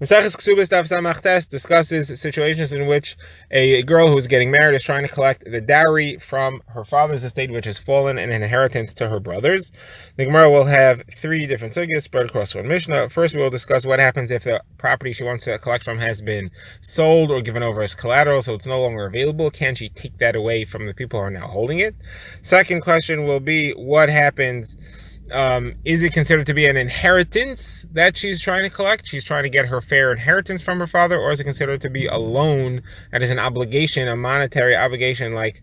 Maseches Kesubos Daf Samach Tes discusses situations in which a girl who is getting married is trying to collect the dowry from her father's estate, which has fallen in inheritance to her brothers. The Gemara will have three different sugyas spread across one Mishnah. First, we will discuss what happens if the property she wants to collect from has been sold or given over as collateral, so it's no longer available. Can she take that away from the people who are now holding it? Second question will be what happens. Is it considered to be an inheritance that she's trying to collect? She's trying to get her fair inheritance from her father, or is it considered to be a loan that is an obligation, a monetary obligation, like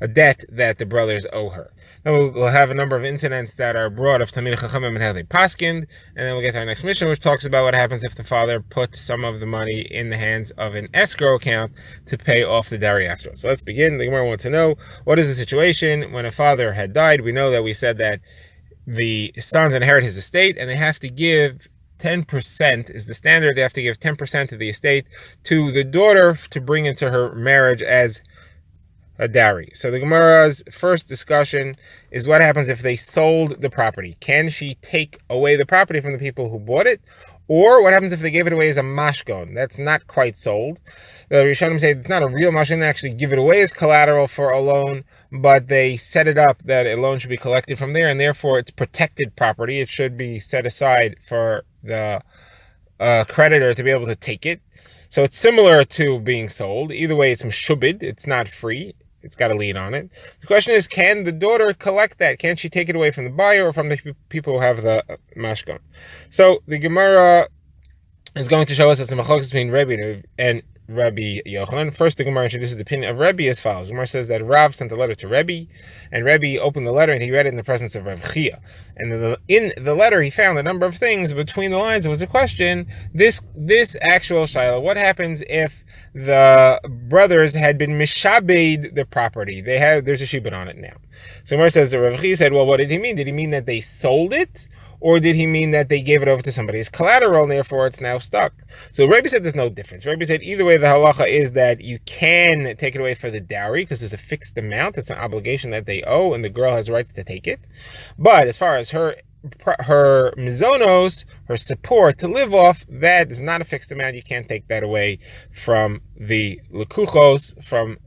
a debt that the brothers owe her? Then we'll have a number of incidents that are brought of Tamid Chachamim and how they paskind, and then we'll get to our next mission, which talks about what happens if the father puts some of the money in the hands of an escrow account to pay off the dowry afterwards. So let's begin. The Gemara wants to know, what is the situation when a father had died? We know that we said that the sons inherit his estate, and they have to give 10% is the standard. They have to give 10% of the estate to the daughter to bring into her marriage as a dowry. So the Gemara's first discussion is what happens if they sold the property. Can she take away the property from the people who bought it? Or what happens if they gave it away as a mashkon? That's not quite sold. The Rishonim say it's not a real mashkon. They actually give it away as collateral for a loan, but they set it up that a loan should be collected from there, and therefore it's protected property. It should be set aside for the creditor to be able to take it. So it's similar to being sold. Either way, it's meshubid. It's not free. It's got a lien on it. The question is, can the daughter collect that? Can she take it away from the buyer or from the people who have the mashkon? So the Gemara is going to show us that the machlokes between Rebbe and Rabbi Yochanan. First, the Gemara introduces the opinion of Rebbe as follows. The Gemara says that Rav sent a letter to Rebbe, and Rebbe opened the letter and he read it in the presence of Rav Chia. And in the letter, he found a number of things. Between the lines, it was a question. This actual shiloh, what happens if the brothers had been mishabed the property? There's a shibud on it now. So Gemara says that Rav Chia said, well, what did he mean? Did he mean that they sold it? Or did he mean that they gave it over to somebody as collateral and therefore it's now stuck? So Rebbe said there's no difference. Rebbe said either way the halacha is that you can take it away for the dowry because there's a fixed amount. It's an obligation that they owe and the girl has rights to take it. But as far as her mizonos, her support to live off, that is not a fixed amount. You can't take that away from the lekuchos, from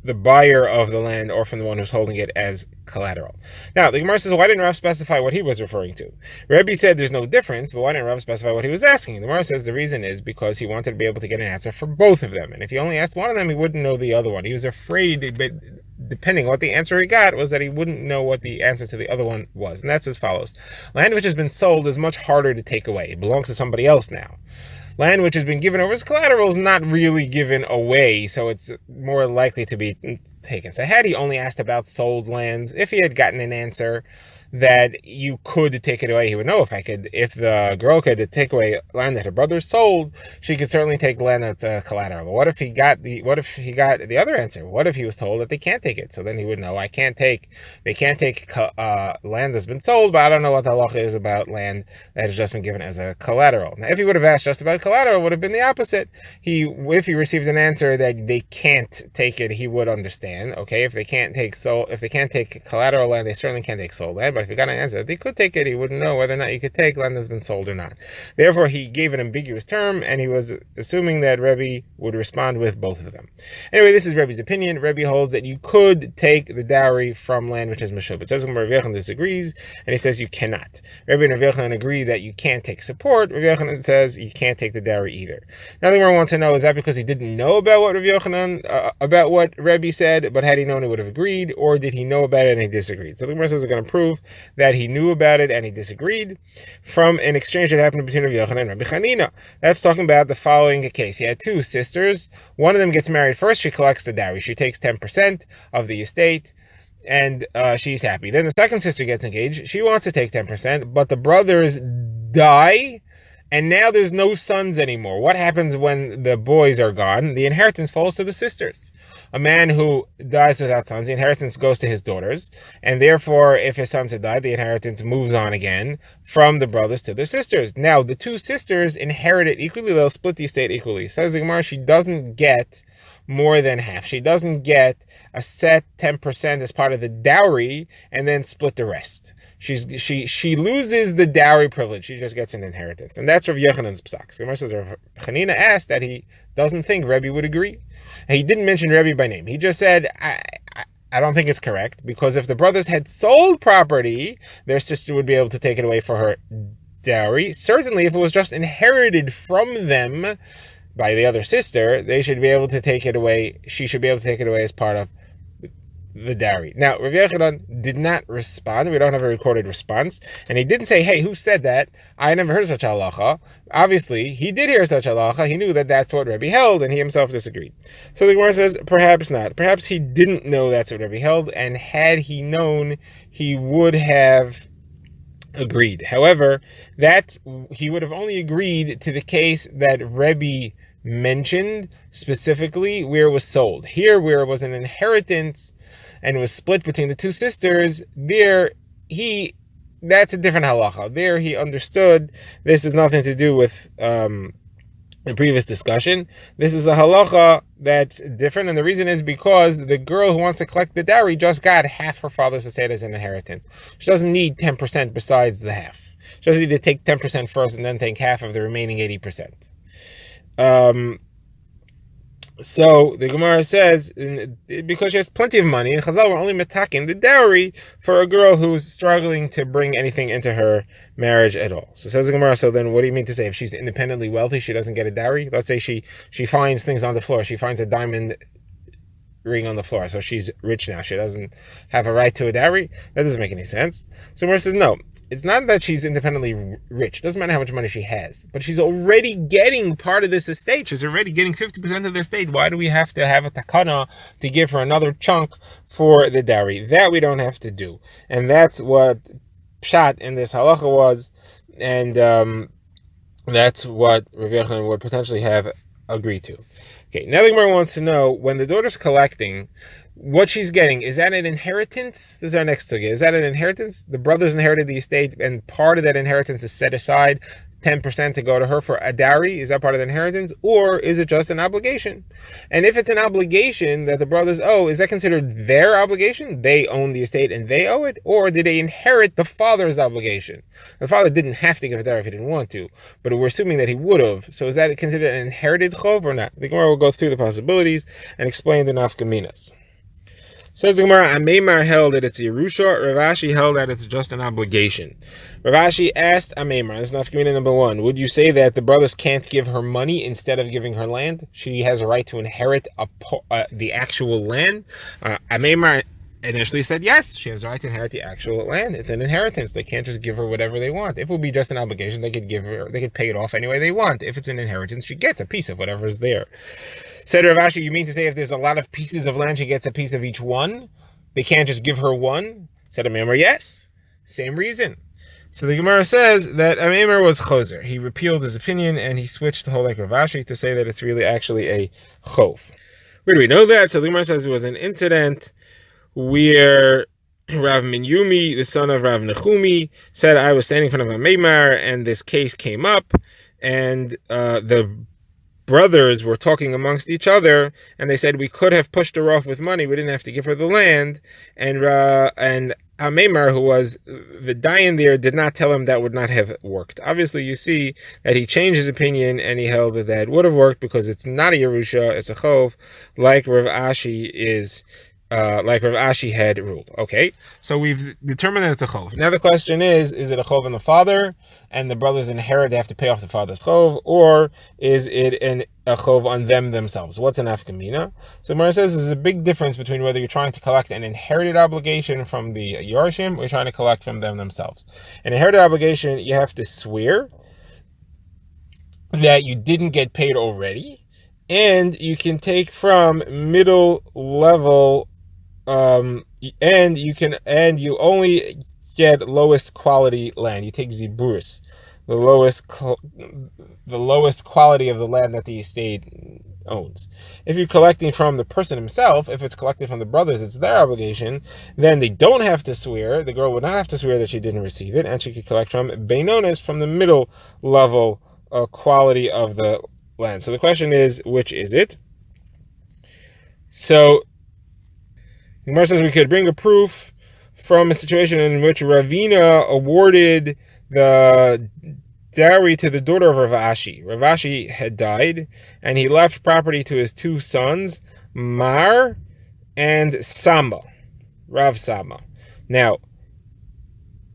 the buyer of the land or from the one who's holding it as collateral. Now, the Gemara says, why didn't Rav specify what he was referring to? Rebbe said there's no difference, but why didn't Rav specify what he was asking? The Gemara says the reason is because he wanted to be able to get an answer for both of them. And if he only asked one of them, he wouldn't know the other one. He was afraid, but depending on what the answer he got, was that he wouldn't know what the answer to the other one was. And that's as follows. Land which has been sold is much harder to take away. It belongs to somebody else now. Land which has been given over as collateral is not really given away, so it's more likely to be taken. So had he only asked about sold lands, if he had gotten an answer that you could take it away, he would know if the girl could take away land that her brother sold, she could certainly take land that's collateral. But what if he got the other answer? What if he was told that they can't take it? So then he would know, they can't take land that's been sold, but I don't know what the halacha is about land that has just been given as a collateral. Now, if he would have asked just about collateral, it would have been the opposite. If he received an answer that they can't take it, he would understand. Okay, if they can't take collateral land, they certainly can't take sold land. But if he got an answer that they could take it, he wouldn't know whether or not you could take land that's been sold or not. Therefore, he gave an ambiguous term, and he was assuming that Rebbe would respond with both of them. Anyway, this is Rebbe's opinion. Rebbe holds that you could take the dowry from land which is meshub. It says Rabbi Yochanan disagrees, and he says you cannot. Rebbe and Rabbi Yochanan agree that you can't take support. Rabbi Yochanan says you can't take the dowry either. Now, the Gemara wants to know, is that because he didn't know about what about what Rebbe said, but had he known, he would have agreed, or did he know about it and he disagreed? So the Gemara says we're going to prove that he knew about it and he disagreed from an exchange that happened between Rabbi Yochanan and Rabbi Chanina. That's talking about the following case. He had two sisters. One of them gets married first. She collects the dowry. She takes 10% of the estate, and she's happy. Then the second sister gets engaged. She wants to take 10%, but the brothers die, and now there's no sons anymore. What happens when the boys are gone? The inheritance falls to the sisters. A man who dies without sons, the inheritance goes to his daughters, and therefore, if his sons had died, the inheritance moves on again from the brothers to the sisters. Now, the two sisters inherit it equally. They'll split the estate equally. Says the Gemara, she doesn't get more than half. She doesn't get a set 10% as part of the dowry and then split the rest. She loses the dowry privilege. She just gets an inheritance. And that's Rav Yochanan's psak. So Gemara says Rav Chanina asked that he doesn't think Rebbe would agree. And he didn't mention Rebbe by name. He just said, I don't think it's correct, because if the brothers had sold property, their sister would be able to take it away for her dowry. Certainly, if it was just inherited from them by the other sister, they should be able to take it away. She should be able to take it away as part of the dowry. Now, Rav Yochanan did not respond. We don't have a recorded response. And he didn't say, hey, who said that? I never heard of such halacha. Obviously, he did hear such halacha. He knew that that's what Rebbe held, and he himself disagreed. So the Gemara says, perhaps not. Perhaps he didn't know that's what Rebbe held, and had he known, he would have agreed. However, that he would have only agreed to the case that Rebbe mentioned, specifically where it was sold. Here, where it was an inheritance and was split between the two sisters, that's a different halacha. There he understood this has nothing to do with the previous discussion. This is a halacha that's different, and the reason is because the girl who wants to collect the dowry just got half her father's estate as an inheritance. She doesn't need 10% besides the half. She doesn't need to take 10% first and then take half of the remaining 80%. So the Gemara says, because she has plenty of money, and Chazal were only metaking the dowry for a girl who's struggling to bring anything into her marriage at all. So says the Gemara, so then what do you mean to say if she's independently wealthy, she doesn't get a dowry? Let's say she finds things on the floor. She finds a diamond ring on the floor, so she's rich now. She doesn't have a right to a dowry? That doesn't make any sense. So Gemara says, no, it's not that she's independently rich. It doesn't matter how much money she has, but she's already getting part of this estate. She's already getting 50% of the estate. Why do we have to have a takana to give her another chunk for the dowry? That we don't have to do. And that's what pshat in this halacha was, and that's what Rav Yochanan would potentially have agreed to. Okay, now the Gemara wants to know, when the daughter's collecting, what she's getting, is that an inheritance? This is our next sugya. Is that an inheritance? The brothers inherited the estate, and part of that inheritance is set aside, 10% to go to her for a dowry. Is that part of the inheritance? Or is it just an obligation? And if it's an obligation that the brothers owe, is that considered their obligation? They own the estate and they owe it? Or did they inherit the father's obligation? The father didn't have to give a dowry if he didn't want to, but we're assuming that he would have. So is that considered an inherited chov or not? The Gemara will go through the possibilities and explain the nafkaminas. Says the Gemara, Ameimar held that it's Yerusha, Rav Ashi held that it's just an obligation. Rav Ashi asked Ameimar, this is nafkamina number 1, would you say that the brothers can't give her money instead of giving her land? She has a right to inherit the actual land? Ameimar initially said yes, she has a right to inherit the actual land. It's an inheritance. They can't just give her whatever they want. If it would be just an obligation, they could pay it off any way they want. If it's an inheritance, she gets a piece of whatever is there. Said Rav Ashi, you mean to say if there's a lot of pieces of land, she gets a piece of each one? They can't just give her one? Said Amemar, yes. Same reason. So the Gemara says that Amemar was choser. He repealed his opinion and he switched the whole like Rav Ashi to say that it's really actually a chov. Where do we know that? So the Gemara says it was an incident where Rav Minyumi, the son of Rav Nechumi, said, I was standing in front of Amemar and this case came up, and the brothers were talking amongst each other, and they said we could have pushed her off with money. We didn't have to give her the land. And Amemar, who was the dayan there, did not tell him that would not have worked. Obviously, you see that he changed his opinion and he held that that would have worked because it's not a Yerusha, it's a chov, like Rav Ashi is. Like Rav Ashi had ruled. Okay, so we've determined that it's a chov. Now the question is it a chov on the father, and the brothers inherit, they have to pay off the father's chov, or is it a chov on them themselves? What's an afkamina? So Mara says there's a big difference between whether you're trying to collect an inherited obligation from the Yorshim or you're trying to collect from them themselves. An inherited obligation, you have to swear that you didn't get paid already, and you can take from middle level and you only get lowest quality land. You take ziburus, the lowest quality of the land that the estate owns. If you're collecting from the person himself, if it's collected from the brothers, it's their obligation, then they don't have to swear. The girl would not have to swear that she didn't receive it, and she could collect from beinonis, from the middle level quality of the land. So the question is, which is it? So the Gemara says we could bring a proof from a situation in which Ravina awarded the dowry to the daughter of Rav Ashi. Rav Ashi had died, and he left property to his two sons, Mar and Sama, Rav Sama. Now,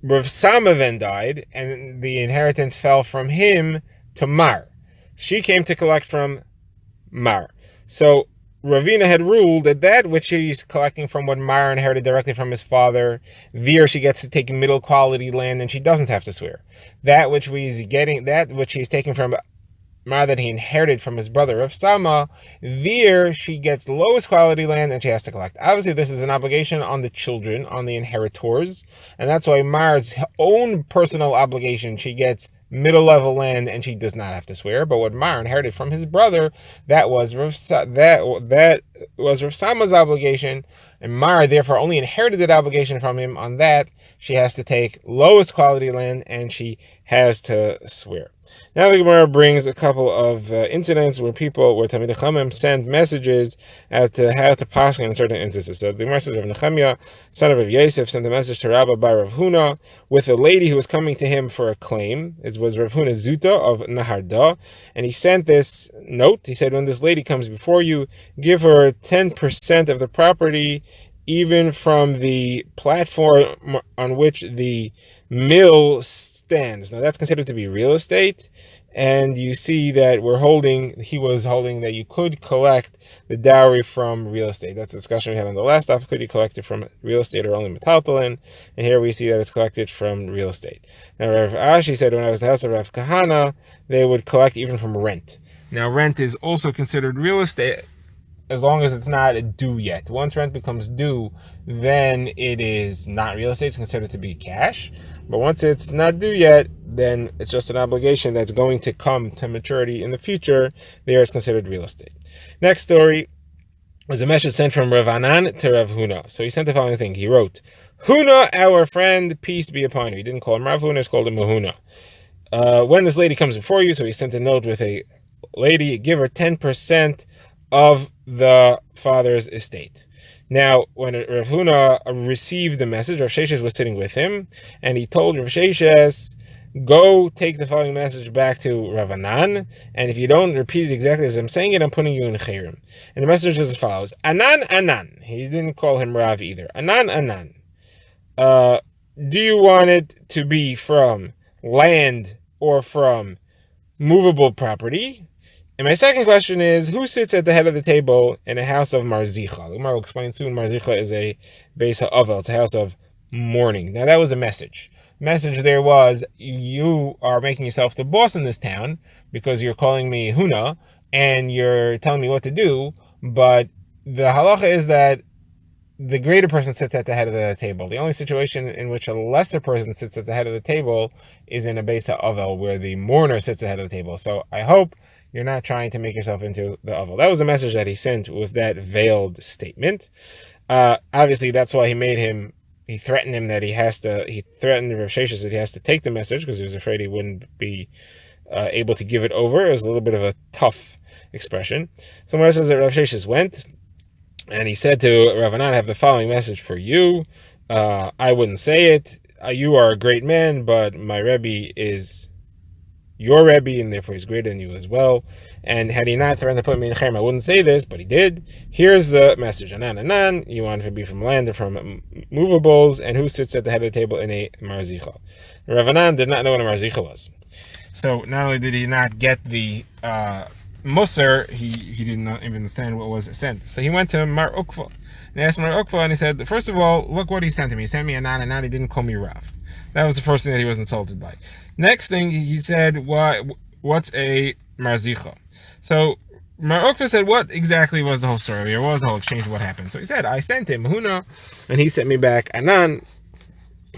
Rav Sama then died, and the inheritance fell from him to Mar. She came to collect from Mar. So Ravina had ruled that which she's collecting from what Mar inherited directly from his father, she gets to take middle quality land and she doesn't have to swear. That which she's taking from Mar that he inherited from his brother of Sama, she gets lowest quality land and she has to collect. Obviously, this is an obligation on the children, on the inheritors, and that's why Mar's own personal obligation, she gets middle level land and she does not have to swear. But what Mar inherited from his brother, that was Rav Sama's obligation, and Mar therefore only inherited that obligation from him. On that, she has to take lowest quality land and she has to swear. Now the Gemara brings a couple of incidents where Talmidei Chachamim send messages as to how to paskin in certain instances. So the Gemara says Rav Nechemia, son of Rav Yosef, sent a message to Rabba by Rav Huna with a lady who was coming to him for a claim. It was Rav Huna Zuta of Naharda, and he sent this note. He said, when this lady comes before you, give her 10% of the property, even from the platform on which the mill stands. Now that's considered to be real estate, and you see that he was holding that you could collect the dowry from real estate. That's the discussion we had on the last stuff. Could you collect it from real estate or only metaltalin? And here we see that it's collected from real estate. Now Rav Ashi said when I was in the house of Rav Kahana, they would collect even from rent. Now rent is also considered real estate as long as it's not due yet. Once rent becomes due, then it is not real estate. It's considered to be cash. But once it's not due yet, then it's just an obligation that's going to come to maturity in the future. There it's considered real estate. Next story was a message sent from Rav Anan to Rav Huna. So he sent the following thing. He wrote, Huna, our friend, peace be upon you. He didn't call him Rav Huna, he called him Huna. When this lady comes before you, so he sent a note with a lady, give her 10% of the father's estate. Now, when Rav Huna received the message, Rav Sheshes was sitting with him, and he told Rav Sheshes, go take the following message back to Rav Anan, and if you don't repeat it exactly as I'm saying it, I'm putting you in Chayrim. And the message is as follows. Anan, Anan. He didn't call him Rav either. Anan, Anan. Do you want it to be from land or from movable property? And my second question is, who sits at the head of the table in a house of Marzicha? The Gemara will explain soon. Marzicha is a Beis HaAvel. It's a house of mourning. Now, that was a message. Message there was, you are making yourself the boss in this town because you're calling me Huna and you're telling me what to do. But the halacha is that the greater person sits at the head of the table. The only situation in which a lesser person sits at the head of the table is in a Beis HaAvel, where the mourner sits at the head of the table. So I hope you're not trying to make yourself into the Avel. That was a message that he sent with that veiled statement. Obviously, that's why he threatened him that he threatened Rav Sheshes that he has to take the message because he was afraid he wouldn't be able to give it over. It was a little bit of a tough expression. Somewhere says that Rav Sheshes went, and he said to Rav Anan, I have the following message for you. I wouldn't say it. You are a great man, but my Rebbe is your Rebbe, and therefore he's greater than you as well. And had he not threatened to put me in Cherem, I wouldn't say this, but he did. Here's the message. Anan, Anan, you want it to be from land or from movables, and who sits at the head of the table in a Marzicha? Rav Anan did not know what a Marzicha was. So not only did he not get the Musar, he did not even understand what was sent. So he went to Mar Ukva and asked Mar Ukva, and he said, first of all, look what he sent to me. He sent me Anan, Anan, he didn't call me Rav. That was the first thing that he was insulted by. Next thing, he said, what's a Marzicha? So Mar Ukva said, what exactly was the whole story, or what was the whole exchange, what happened? So he said, I sent him Huna, and he sent me back Anan.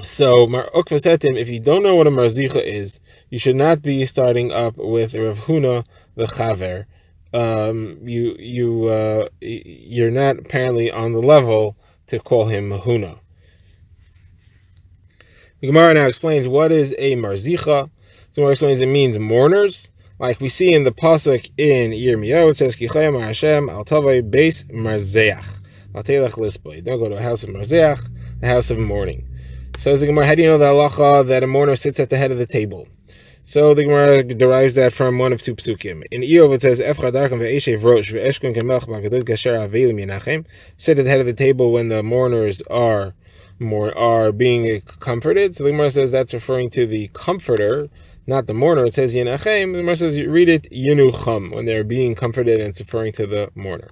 So Mar Ukva said to him, if you don't know what a Marzicha is, you should not be starting up with Rav Huna the Chaver. You're not apparently on the level to call him Huna. The Gemara now explains what is a Marzicha. So Gemara explains it means mourners. Like we see in the pasuk in Yirmiyahu, it says, "Kichayim Hashem al tavei beis marzeach al telech lisboi." Don't go to a house of marzeach, a house of mourning. Says the Gemara, how do you know the halacha that a mourner sits at the head of the table? So the Gemara derives that from one of two psukim. In Eov it says, sit at the head of the table when the mourners are being comforted. So the Gemara says that's referring to the comforter, not the mourner. It says Yenachem. The Gemara says you read it Yenucham, when they're being comforted, and it's referring to the mourner.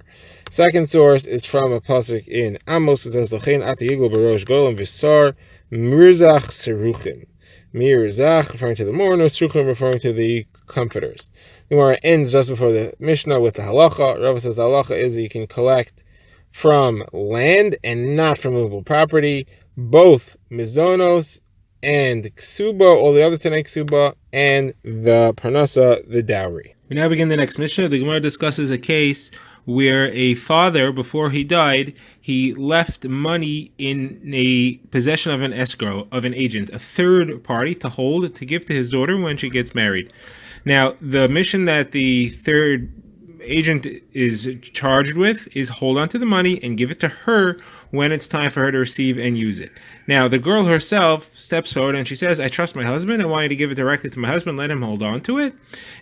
Second source is from a pasuk in Amos. It says L'chein ata yigul b'rosh golem v'sar mirzach seruchim. Mirzach referring to the mourner, seruchim referring to the comforters. The Gemara ends just before the Mishnah with the halacha. Rava says the halacha is that you can collect from land and not from movable property, both mizonos and ksuba, all the other tenei ksuba, and the parnasa, the dowry. We now begin the next Mishnah. The Gemara discusses a case where a father, before he died, he left money in a possession of an escrow, of an agent, a third party, to hold, to give to his daughter when she gets married. Now, the mission that the third agent is charged with is hold on to the money and give it to her when it's time for her to receive and use it. Now, the girl herself steps forward and she says, I trust my husband. I want you to give it directly to my husband. Let him hold on to it.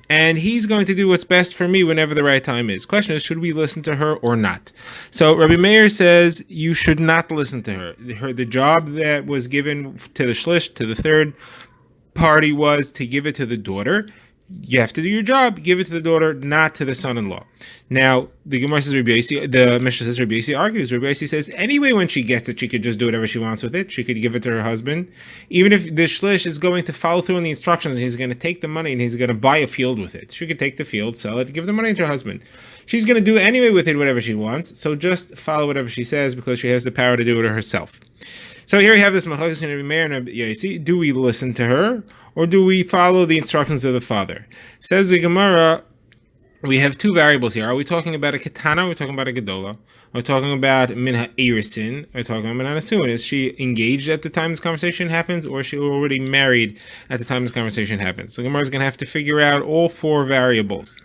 And he's going to do what's best for me whenever the right time is. Question is, should we listen to her or not? So Rabbi Meir says you should not listen to her. The job that was given to the shlish, to the third party, was to give it to the daughter. You have to do your job, give it to the daughter, not to the son-in-law. Now, the Gemara says, the Mishnah says, Rabbi Yossi argues. Rabbi Yossi says, anyway, when she gets it, she could just do whatever she wants with it. She could give it to her husband. Even if the shlish is going to follow through on the instructions, and he's going to take the money and he's going to buy a field with it. She could take the field, sell it, give the money to her husband. She's going to do anyway with it whatever she wants, so just follow whatever she says because she has the power to do it herself. So here we have this machlokes in Rabbi Meir and Rabbi Yossi. Do we listen to her, or do we follow the instructions of the father? Says the Gemara, we have two variables here. Are we talking about a ketana, or are we talking about a gedola? Are we talking about minha erisin? Are we talking about minha nesuin? Is she engaged at the time this conversation happens, or is she already married at the time this conversation happens? So the Gemara is going to have to figure out all four variables.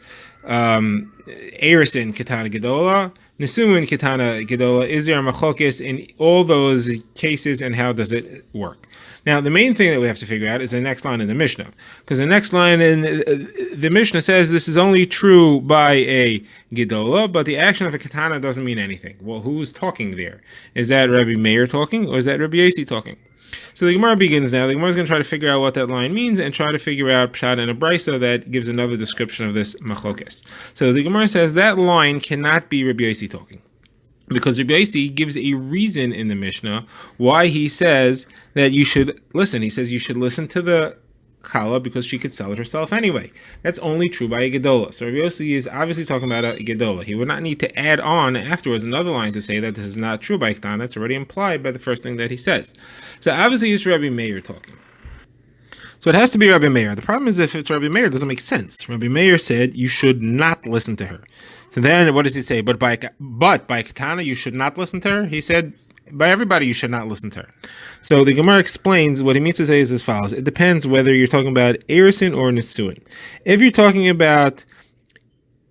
Erisin, ketana, gedola. Nesuin, ketana, gedola. Is there a machlokes in all those cases, and how does it work? Now, the main thing that we have to figure out is the next line in the Mishnah, because the next line in the Mishnah says this is only true by a gedola, but the action of a ketana doesn't mean anything. Well, who's talking there? Is that Rabbi Meir talking, or is that Rabbi Yossi talking? So the Gemara begins now. The Gemara is going to try to figure out what that line means and try to figure out pshat and a brisa that gives another description of this machlokes. So the Gemara says that line cannot be Rabbi Yossi talking, because Rabbi Yossi gives a reason in the Mishnah why he says that you should listen. He says you should listen to the Kala because she could sell it herself anyway. That's only true by a gedola. So Rabbi Yossi is obviously talking about a gedola. He would not need to add on afterwards another line to say that this is not true by ketana. That's already implied by the first thing that he says. So obviously it's Rabbi Meir talking. So it has to be Rabbi Meir. The problem is if it's Rabbi Meir, it doesn't make sense. Rabbi Meir said you should not listen to her. So then what does he say? But by ketana you should not listen to her? He said by everybody you should not listen to her. So the Gemara explains what he means to say is as follows. It depends whether you're talking about erisin or nesuin. If you're talking about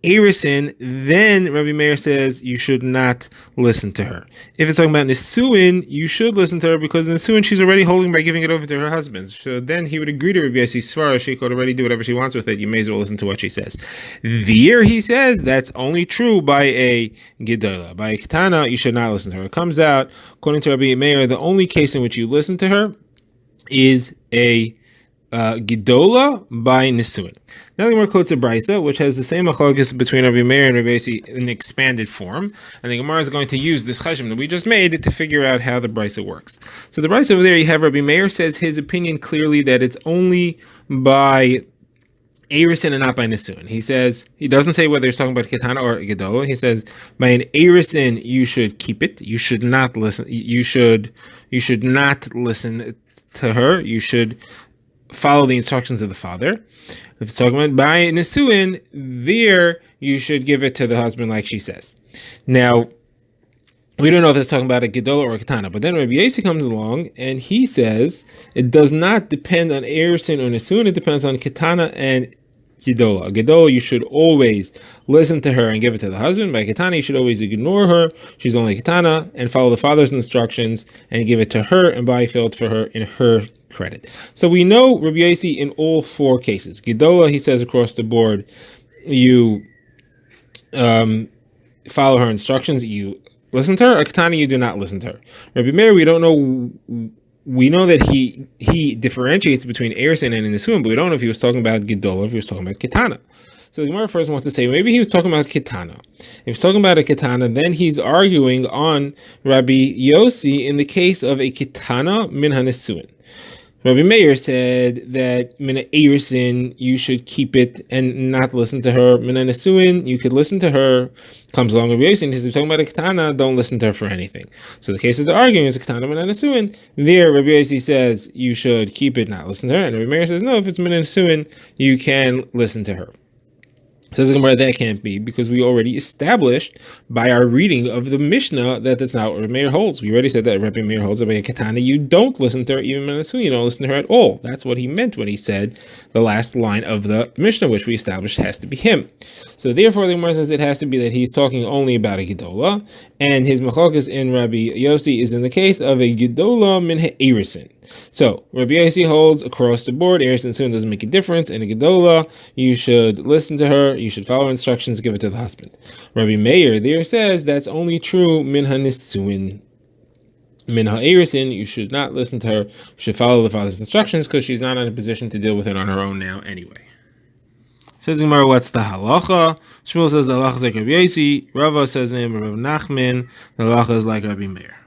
erisin, then Rabbi Meir says you should not listen to her. If it's talking about nesuin, you should listen to her because nesuin she's already holding by giving it over to her husband. So then he would agree to Rabbi Yossi's svara. She could already do whatever she wants with it. You may as well listen to what she says. There he says that's only true by a gedola. By a ketana, you should not listen to her. It comes out, according to Rabbi Meir, the only case in which you listen to her is a gedola by nesuin. Now the Gemara quotes a brisa which has the same machlokes between Rabbi Meir and Rabbi Yossi in expanded form, and the Gemara is going to use this cheshbon that we just made to figure out how the brisa works. So the brisa over there, you have Rabbi Meir says his opinion clearly that it's only by erisin and not by nesuin. He says, he doesn't say whether he's talking about ketana or gedola. He says by an erisin you should keep it. You should not listen. You should not listen to her. You should follow the instructions of the father. If it's talking about by nesuin, there you should give it to the husband like she says. Now, we don't know if it's talking about a gedola or a ketana, but then Rabbi Yossi comes along and he says it does not depend on erisin or nesuin, it depends on ketana and Gedola. A Gedola, you should always listen to her and give it to the husband. By Ketana, you should always ignore her. She's only Ketana, and follow the father's instructions and give it to her and buy filled for her in her credit. So we know Rabbi Yossi in all four cases. Gedola, he says across the board, you follow her instructions, you listen to her. A Ketana, you do not listen to her. Rabbi Meir, we don't know. We know that he differentiates between Erison and Nisuin, but we don't know if he was talking about Gedola or if he was talking about Ketana. So the Gemara first wants to say maybe he was talking about Ketana. If he's talking about a Ketana, then he's arguing on Rabbi Yossi in the case of a Ketana min hanisuin. Rabbi Meir said that Mina Erison, you should keep it and not listen to her. Mina Nesuin, you could listen to her. Comes along Rabbi Yossi, and he's talking about a Ketana, don't listen to her for anything. So the case that they're arguing is a Ketana Mina Nesuin. There, Rabbi Yossi says you should keep it, not listen to her. And Rabbi Meir says no, if it's Mina Nesuin, you can listen to her. Says the Gemara, that can't be, because we already established by our reading of the Mishnah that that's not what Rabbi Meir holds. We already said that Rabbi Meir holds that by a Ketana, you don't listen to her, even Menasui, you don't listen to her at all. That's what he meant when he said the last line of the Mishnah, which we established has to be him. So therefore, the Gemara says it has to be that he's talking only about a Gedola, and his Machlokas in Rabbi Yossi is in the case of a Gedola min ha'erison. So Rabbi Yossi holds across the board, Erison soon doesn't make a difference. In a Gedola, you should listen to her, you should follow instructions, give it to the husband. Rabbi Meir there says that's only true min hanisuin. Min ha'erison, you should not listen to her, you should follow the father's instructions because she's not in a position to deal with it on her own now anyway. Says Gemara, what's the halacha? Shmuel says the halacha is like Rabbi Yossi. Rava says the name of Rabbi Nachman. The halacha is like Rabbi Meir.